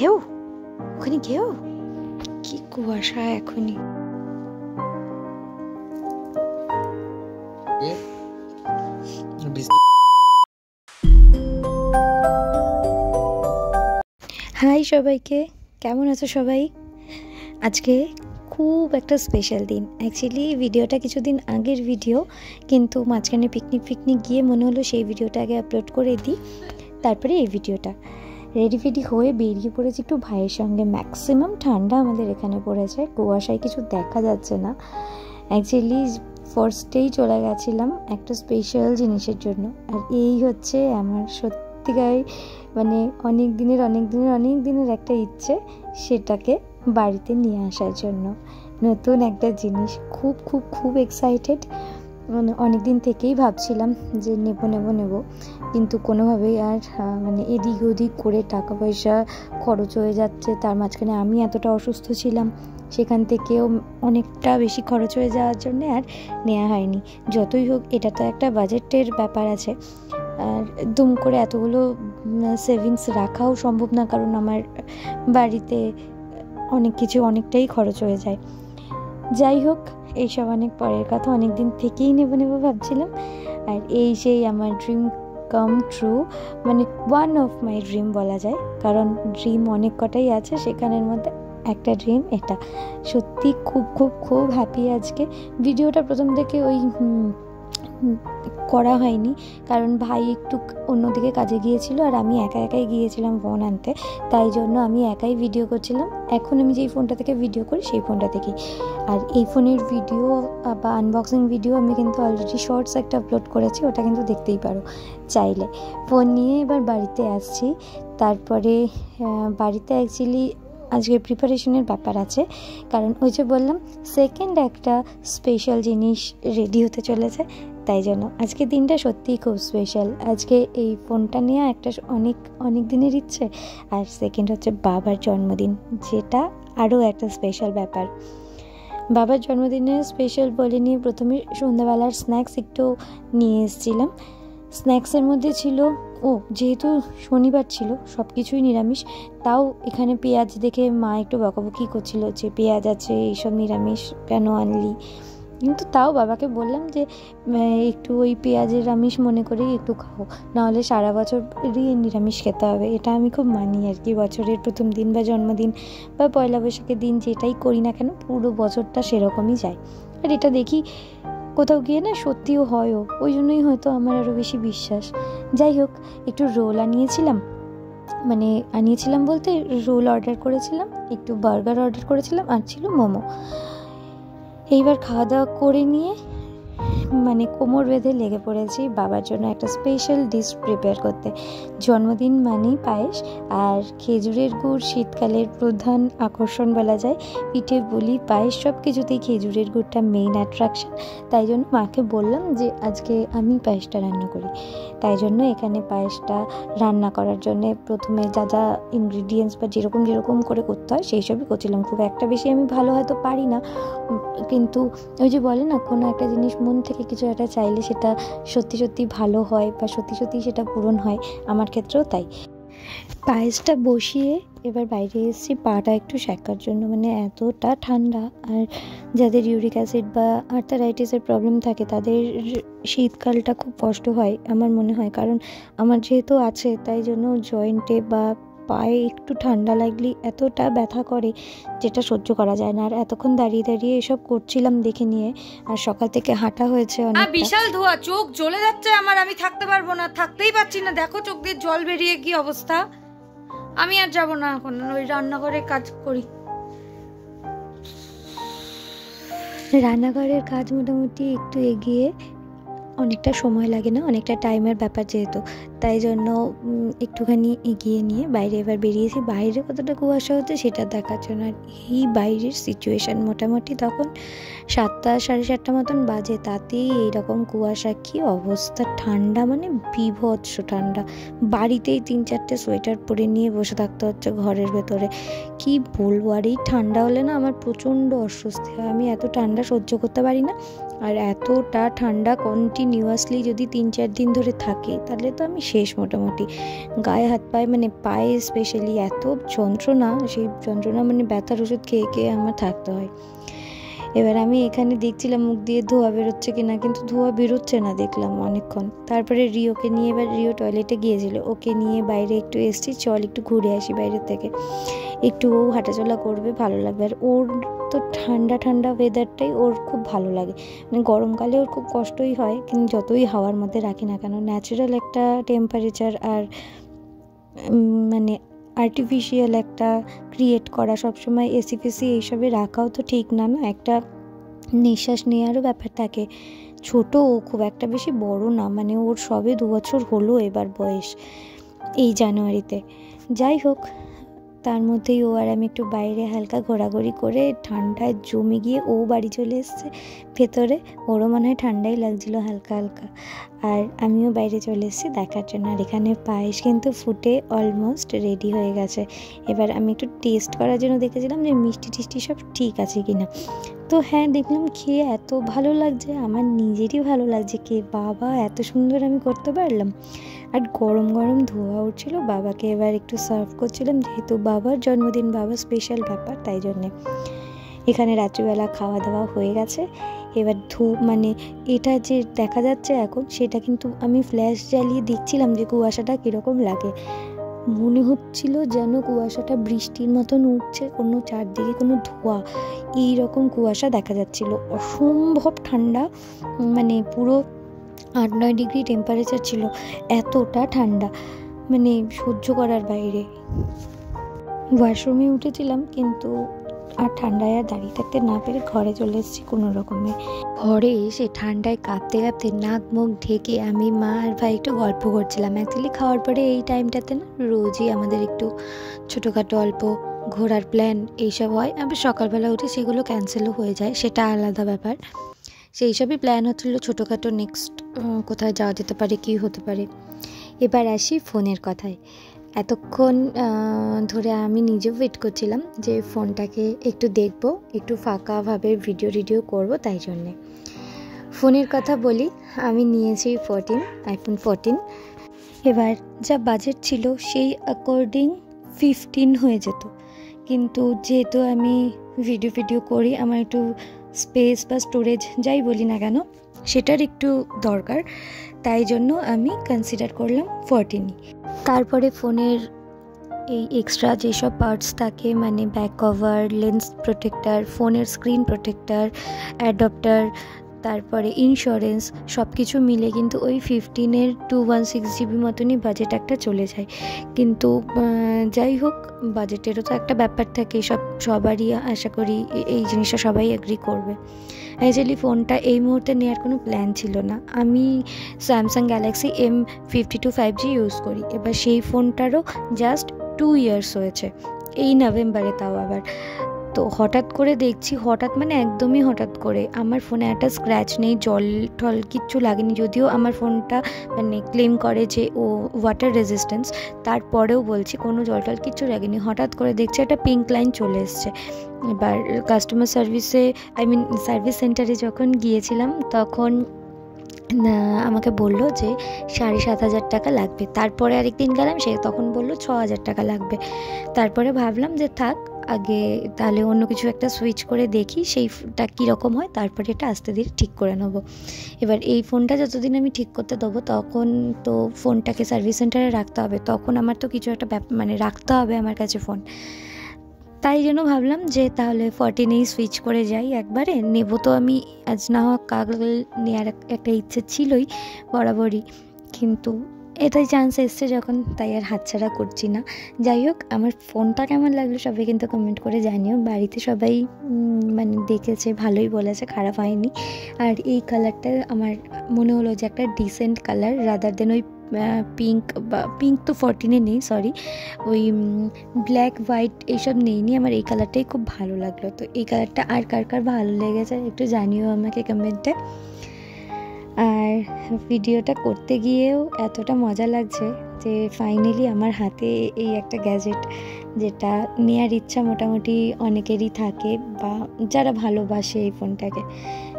ঘেউ, ওখানে ঘেউ, কি কুয়াশা এখনই। হাই সবাইকে, কেমন আছো সবাই? আজকে খুব একটা স্পেশাল দিন। অ্যাকচুয়ালি ভিডিওটা কিছুদিন আগের ভিডিও, কিন্তু মাঝখানে পিকনিক গিয়ে মনে হলো সেই ভিডিওটা আগে আপলোড করে দিই, তারপরে এই ভিডিওটা। রেডি হয়ে বেরিয়ে পড়েছি একটু ভাইয়ের সঙ্গে। ম্যাক্সিমাম ঠান্ডা আমাদের এখানে পড়েছে, কুয়াশায় কিছু দেখা যাচ্ছে না। অ্যাকচুয়ালি ফার্স্টেই চলে গেছিলাম একটা স্পেশাল জিনিসের জন্য, আর এই হচ্ছে আমার সত্যিকার মানে অনেক দিনের একটা ইচ্ছে, সেটাকে বাড়িতে নিয়ে আসার জন্য। নতুন একটা জিনিস, খুব এক্সাইটেড। মানে অনেক দিন থেকেই ভাবছিলাম যে নেব, কিন্তু কোনোভাবেই আর মানে এদিক ওদিক করে টাকা পয়সা খরচ হয়ে যাচ্ছে। তার মাঝখানে আমি এতটা অসুস্থ ছিলাম, সেখান থেকেও অনেকটা বেশি খরচ হয়ে যাওয়ার জন্য আর নেওয়া হয়নি। যতই হোক, এটা তো একটা বাজেটের ব্যাপার আছে, আর দুম করে এতগুলো সেভিংস রাখাও সম্ভব না, কারণ আমার বাড়িতে অনেকটাই খরচ হয়ে যায়। যাই হোক, এইসব অনেক পরের কথা। অনেক দিন থেকেই নেব ভাবছিলাম, আর এই সেই আমার ড্রিম কাম ট্রু, মানে ওয়ান অফ মাই ড্রিম বলা যায়, কারণ ড্রিম অনেক কটাই আছে, সেখানের মধ্যে একটা ড্রিম এটা। সত্যি খুব হ্যাপি আজকে। ভিডিওটা প্রথম থেকে করা হয়নি, কারণ ভাই একটু অন্যদিকে কাজে গিয়েছিল, আর আমি একাই গিয়েছিলাম ফোন আনতে, তাই জন্য আমি একাই ভিডিও করছিলাম। এখন আমি যেই ফোনটা থেকে ভিডিও করি সেই ফোনটা থেকেই। আর এই ফোনের ভিডিও বা আনবক্সিং ভিডিও আমি কিন্তু অলরেডি শর্টস একটা আপলোড করেছি, ওটা কিন্তু দেখতেই পারো চাইলে। ফোন নিয়ে এবার বাড়িতে আসছি। তারপরে বাড়িতে অ্যাকচুয়ালি আজকে প্রিপারেশনের ব্যাপার আছে, কারণ ওই যে বললাম সেকেন্ড একটা স্পেশাল জিনিস রেডি হতে চলেছে, তাই জন্য আজকে দিনটা সত্যিই খুব স্পেশাল। আজকে এই ফোনটা নিয়ে একটা অনেক দিনের ইচ্ছে, আর সেকেন্ড হচ্ছে বাবার জন্মদিন, যেটা আরও একটা স্পেশাল ব্যাপার। বাবার জন্মদিনের স্পেশাল বলে নিয়ে প্রথমে সন্ধ্যাবেলার স্ন্যাক্স একটু নিয়ে এসেছিলাম। স্ন্যাক্সের মধ্যে ছিল, যেহেতু শনিবার ছিল, সব কিছুই নিরামিষ, তাও এখানে পেঁয়াজ দেখে মা একটু বকাবকি করছিল যে পেঁয়াজ আছে, এইসব নিরামিষ কেন আনলি, কিন্তু তাও বাবাকে বললাম যে একটু ওই পেঁয়াজের আমিষ মনে করেই একটু খাও, নাহলে সারা বছরই নিরামিষ খেতে হবে। এটা আমি খুব মানি আর কি। বছরের প্রথম দিন বা জন্মদিন বা পয়লা বৈশাখের দিন যেটাই করি না কেন, পুরো বছরটা সেরকমই যায়। আর এটা দেখি কোথাও গিয়ে না সত্যিও হয়ও, ওই জন্যই হয়তো আমার আরও বেশি বিশ্বাস। যাই হোক, একটু রোল আনিয়েছিলাম বলতে রোল অর্ডার করেছিলাম, একটু বার্গার অর্ডার করেছিলাম, আর ছিল মোমো। এইবার খাওয়া দাওয়া করে নিয়ে কোমর বেঁধে লেগে পড়েছি বাবার জন্য একটা স্পেশাল ডিশ প্রিপেয়ার করতে। জন্মদিন মানেই পায়েস, আর খেজুরের গুড় শীতকালের প্রধান আকর্ষণ বলা যায়। পিঠে পুলি পায়েস সব কিছুতেই খেজুরের গুড়টা মেইন অ্যাট্রাকশন। তাই জন্য মাকে বললাম যে আজকে আমি পায়েসটা রান্না করি। তাই জন্য এখানে পায়েসটা রান্না করার জন্য প্রথমে যা ইনগ্রিডিয়েন্টস বা যেরকম করে করতে হয় সেই সবই করছিলাম। খুব একটা বেশি আমি ভালো হয়তো পারি না, কিন্তু ওই যে বলে না, কোনো একটা জিনিস মন থেকে কিছু একটা চাইলে সেটা সত্যি ভালো হয় বা সত্যি সেটা পূরণ হয়। আমার ক্ষেত্রেও তাই। পায়েসটা বসিয়ে এবার বাইরে এসেছি পাটা একটু সেঁকার জন্য। এতটা ঠান্ডা, আর যাদের ইউরিক অ্যাসিড বা আর্থারাইটিসের প্রবলেম থাকে তাদের শীতকালটা খুব কষ্ট হয় আমার মনে হয়, কারণ আমার যেহেতু আছে, তাই জন্য জয়েন্টে বা পায়ে একটু ঠান্ডা লাগলেই এতটা ব্যথা করে, যেটা সহ্য করা যায় না। আর এতক্ষণ দাঁড়িয়ে এসব করছিলাম দেখে নিয়ে, আর সকাল থেকে হাঁটা হয়েছে অনেক। বিশাল ধোয়া, চোখ জ্বলে যাচ্ছে আমার, আমি থাকতেই পারছি না। দেখো চোখ দিয়ে জল বেরিয়ে কি অবস্থা। আমি আর যাবো না, এখন ওই রান্নাঘরে কাজ করি। রান্নাঘরের কাজ মোটামুটি একটু এগিয়ে, অনেকটা সময় লাগে না, অনেকটা টাইমের ব্যাপার যেহেতু, তাই জন্য একটুখানি এগিয়ে নিয়ে বাইরে এবার বেরিয়েছি। বাইরে কতটা কুয়াশা হচ্ছে সেটা দেখার জন্য। আর এই বাইরের সিচুয়েশান মোটামুটি তখন 7টা সাড়ে 7টা মতন বাজে, তাতেই এইরকম কুয়াশা, কি অবস্থা। ঠান্ডা বীভৎস ঠান্ডা। বাড়িতেই 3-4টে সোয়েটার পরে নিয়ে বসে থাকতে হচ্ছে ঘরের ভেতরে। কি বলবো। আর এই ঠান্ডা হলে না আমার প্রচণ্ড অস্বস্তি হয়, আমি এত ঠান্ডা সহ্য করতে পারি না। আর এতটা ঠান্ডা কন্টিনিউয়াসলি যদি 3-4 দিন ধরে থাকে তাহলে তো আমি শেষ মোটামুটি। গায়ে হাত পায়ে মানে পায়ে স্পেশালি এত যন্ত্রণা, সেই যন্ত্রণা মানে ব্যথার ওষুধ খেয়ে খেয়ে আমার থাকতে হয়। এবার আমি এখানে দেখছিলাম মুখ দিয়ে ধোঁয়া বেরোচ্ছে কিনা, কিন্তু ধোঁয়া বেরোচ্ছে না দেখলাম অনেকক্ষণ। তারপরে রিওকে নিয়ে, এবার রিও টয়লেটে গিয়েছিল, ওকে নিয়ে বাইরে একটু এসছি, চল একটু ঘুরে আসি বাইরের থেকে, একটু ও হাঁটাচলা করবে, ভালো লাগবে। আর ওর তো ঠান্ডা ঠান্ডা ওয়েদারটাই ওর খুব ভালো লাগে, মানে গরমকালে ওর খুব কষ্টই হয়, কিন্তু যতই হাওয়ার মধ্যে রাখি না কেন ন্যাচারাল একটা টেম্পারেচার আর মানে আর্টিফিশিয়াল একটা ক্রিয়েট করা, সবসময় এসি ফেসি এইসবে রাখাও তো ঠিক না, না একটা নিঃশ্বাস নেওয়ারও ব্যাপার থাকে। ছোট ও খুব একটা বেশি বড় না, মানে ওর সবে 2 বছর হলো এবার বয়স, এই জানুয়ারিতে। যাই হোক, তার মধ্যেই ও আর আমি একটু বাইরে হালকা ঘোরাঘুরি করে ঠান্ডায় জমে গিয়ে ও বাড়ি চলে এসছে ভেতরে, ওরও মনে হয় ঠান্ডাই লাগছিল হালকা হালকা, আর আমিও বাইরে চলে এসেছি দেখার জন্য। আর এখানে পায়েস কিন্তু ফুটে অলমোস্ট রেডি হয়ে গেছে। এবার আমি একটু টেস্ট করার জন্য দেখেছিলাম যে মিষ্টি টিষ্টি সব ঠিক আছে কিনা। তো হ্যাঁ, দেখলাম খেয়ে এত ভালো লাগছে, আমার নিজেরই ভালো লাগছে, কে বাবা এত সুন্দর আমি করতে পারলাম। আর গরম গরম ধোয়া উঠছিল, বাবাকে এবার একটু সার্ভ করছিলাম, যেহেতু বাবার জন্মদিন, বাবার স্পেশাল ব্যাপার, তাই জন্যে। এখানে রাত্রিবেলা খাওয়া দাওয়া হয়ে গেছে। এবার ধূপ মানে এটা যে দেখা যাচ্ছে এখন, সেটা কিন্তু আমি ফ্ল্যাশ জ্বালিয়ে দেখছিলাম যে কুয়াশাটা কীরকম লাগে। মনে হচ্ছিল যেন কুয়াশাটা বৃষ্টির মতন উঠছে, কোনো চারদিকে কোনো ধোঁয়া, এইরকম কুয়াশা দেখা যাচ্ছিল। অসম্ভব ঠান্ডা, মানে পুরো 8-9 ডিগ্রি টেম্পারেচার ছিল, এতটা ঠান্ডা মানে সহ্য করার বাইরে। ওয়াশরুমে উঠেছিলাম, কিন্তু আর ঠান্ডায় আর দাঁড়িয়ে থাকতে না পেরে ঘরে চলে এসেছি কোনো রকমে। ঘরে এসে ঠান্ডায় কাঁপতে কাঁপতে নাক মুখ ঢেকে আমি, মা আর ভাই একটু গল্প করছিলাম। অ্যাকচুয়ালি খাওয়ার পরে এই টাইমটাতে না রোজই আমাদের একটু ছোটোখাটো অল্প ঘোরার প্ল্যান এইসব হয়। আবার সকালবেলা উঠে সেগুলো ক্যান্সেলও হয়ে যায়, সেটা আলাদা ব্যাপার। সেই সবই প্ল্যান হচ্ছিলো ছোটোখাটো, নেক্সট কোথায় যাওয়া যেতে পারে, কী হতে পারে। এবার আসি ফোনের কথায়। এতক্ষণ ধরে আমি নিজেও ওয়েট করছিলাম যে ফোনটাকে একটু দেখব, একটু ফাঁকাভাবে ভিডিও করব, তাই জন্যে। ফোনের কথা বলি, আমি নিয়েছি আইফোন 14। এবার যা বাজেট ছিল সেই অ্যাকর্ডিং 15 হয়ে যেত, কিন্তু যেহেতু আমি ভিডিও করি, আমার একটু স্পেস বা স্টোরেজ যাই বলি না কেন সেটার একটু দরকার, তাই জন্য আমি কনসিডার করলাম 14ই। তারপরে ফোনের এই এক্সট্রা যেসব পার্টস থাকে, মানে ব্যাক কভার, লেন্স প্রোটেক্টার, ফোনের স্ক্রিন প্রোটেক্টার, অ্যাডাপ্টার, তারপরে ইন্স্যুরেন্স, সব কিছু মিলে কিন্তু ওই 15-এর 216 GB মতনই বাজেট একটা চলে যায়। কিন্তু যাই হোক, বাজেটেরও তো একটা ব্যাপার থাকে, সবারই আশা করি এই জিনিসটা সবাই এগ্রি করবে। অ্যাকচুয়ালি ফোনটা এই মুহূর্তে নেওয়ার কোনো প্ল্যান ছিল না। আমি Samsung Galaxy M52 5G use করি। এবার সেই ফোনটারও জাস্ট 2 ইয়ার্স হয়েছে, এই নভেম্বরে, তাও আবার। তো হঠাৎ করে দেখছি, হঠাৎ মানে একদমই হঠাৎ করে, আমার ফোনে একটা স্ক্র্যাচ নেই, জল টল কিচ্ছু লাগেনি। যদিও আমার ফোনটা মানে ক্লেম করে যে ও ওয়াটার রেজিস্ট্যান্স, তারপরেও বলছি কোনো জল টল কিচ্ছু লাগেনি। হঠাৎ করে দেখছি একটা পিঙ্ক লাইন চলে এসছে। এবার কাস্টমার সার্ভিসে, সার্ভিস সেন্টারে যখন গিয়েছিলাম, তখন আমাকে বললো যে 7,500 টাকা লাগবে। তারপরে আরেকদিন গেলাম, সে তখন বললো 6,000 টাকা লাগবে। তারপরে ভাবলাম যে থাক, আগে তাহলে অন্য কিছু একটা সুইচ করে দেখি সেইটা কীরকম হয়, তারপরে এটা আস্তে ধীরে ঠিক করে নেব। এবার এই ফোনটা যতদিন আমি ঠিক করতে দেবো, তখন তো ফোনটাকে সার্ভিস সেন্টারে রাখতে হবে, তখন আমার তো কিছু একটা মানে রাখতে হবে আমার কাছে ফোন। তাই জন্য ভাবলাম যে তাহলে 14এই সুইচ করে যাই একবারে। নেব তো আমি, আজ না হোক কাল নেওয়ার একটা ইচ্ছে ছিলই বরাবরই, কিন্তু এটাই চান্স এসছে যখন, তাই আর হাতছাড়া করছি না। যাই হোক, আমার ফোনটা কেমন লাগলো সবাই কিন্তু কমেন্ট করে জানিও। বাড়িতে সবাই মানে দেখেছে, ভালোই বলেছে, খারাপ হয়নি। আর এই কালারটা আমার মনে হলো যে একটা ডিসেন্ট কালার, রাদার দেন ওই পিঙ্ক, বা পিঙ্ক তো 14-এ নেই, সরি, ওই ব্ল্যাক হোয়াইট এইসব নেইনি। আমার এই কালারটাই খুব ভালো লাগলো। তো এই কালারটা আর কার কার ভালো লেগেছে একটু জানিও আমাকে কমেন্টে। আর ভিডিওটা করতে গিয়েও এতটা মজা লাগছে যে ফাইনালি আমার হাতে এই একটা গ্যাজেট, যেটা নেওয়ার ইচ্ছা মোটামুটি অনেকেরই থাকে বা যারা ভালোবাসে এই ফোনটাকে।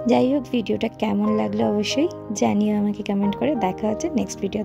যাই হোক, ভিডিওটা কেমন লাগলো অবশ্যই জানিও আমাকে কমেন্ট করে। দেখা হচ্ছে নেক্সট ভিডিও।